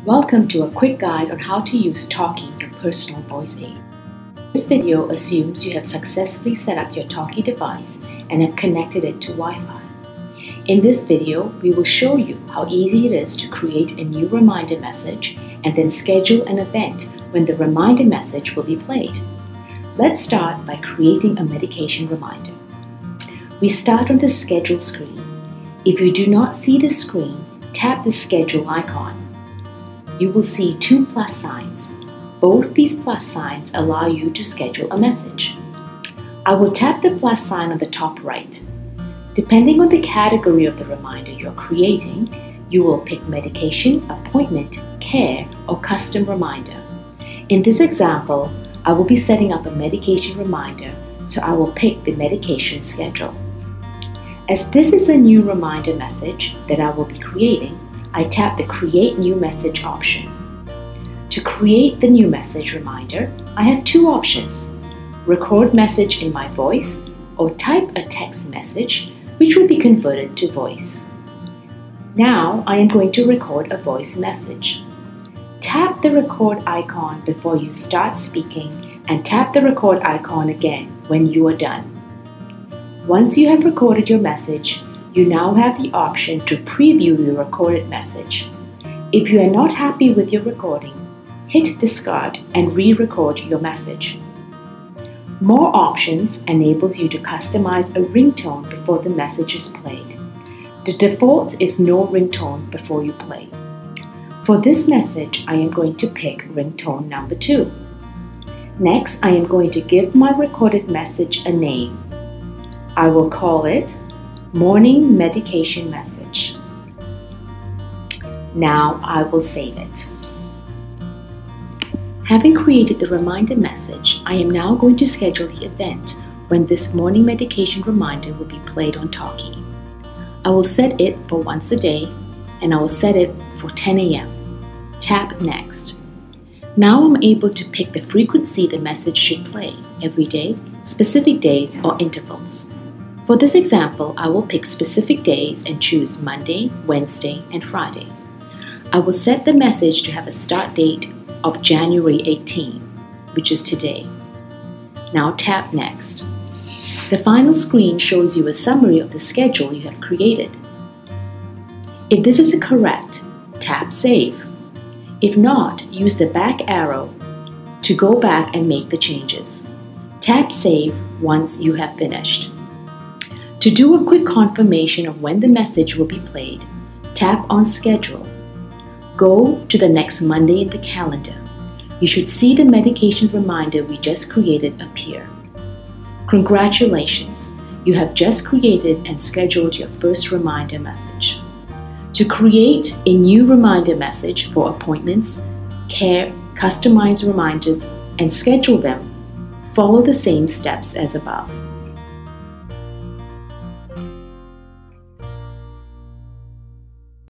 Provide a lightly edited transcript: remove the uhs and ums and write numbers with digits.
Welcome to a quick guide on how to use Tochie, your personal voice aid. This video assumes you have successfully set up your Tochie device and have connected it to Wi-Fi. In this video, we will show you how easy it is to create a new reminder message and then schedule an event when the reminder message will be played. Let's start by creating a medication reminder. We start on the schedule screen. If you do not see the screen, tap the schedule icon. You will see two plus signs. Both these plus signs allow you to schedule a message. I will tap the plus sign on the top right. Depending on the category of the reminder you're creating, you will pick medication, appointment, care, or custom reminder. In this example, I will be setting up a medication reminder, so I will pick the medication schedule. As this is a new reminder message that I will be creating, I tap the Create New Message option. To create the new message reminder, I have two options: record message in my voice or type a text message which will be converted to voice. Now I am going to record a voice message. Tap the record icon before you start speaking and tap the record icon again when you are done. Once you have recorded your message, you now have the option to preview your recorded message. If you are not happy with your recording, hit discard and re-record your message. More options enables you to customize a ringtone before the message is played. The default is no ringtone before you play. For this message, I am going to pick ringtone number 2. Next, I am going to give my recorded message a name. I will call it Morning Medication Message. Now I will save it. Having created the reminder message, I am now going to schedule the event when this morning medication reminder will be played on Tochie. I will set it for once a day and I will set it for 10 a.m. Tap Next. Now I'm able to pick the frequency the message should play: every day, specific days, or intervals. For this example, I will pick specific days and choose Monday, Wednesday, and Friday. I will set the message to have a start date of January 18, which is today. Now tap Next. The final screen shows you a summary of the schedule you have created. If this is correct, tap Save. If not, use the back arrow to go back and make the changes. Tap Save once you have finished. To do a quick confirmation of when the message will be played, tap on Schedule. Go to the next Monday in the calendar. You should see the medication reminder we just created appear. Congratulations! You have just created and scheduled your first reminder message. To create a new reminder message for appointments, care, customize reminders, and schedule them, follow the same steps as above.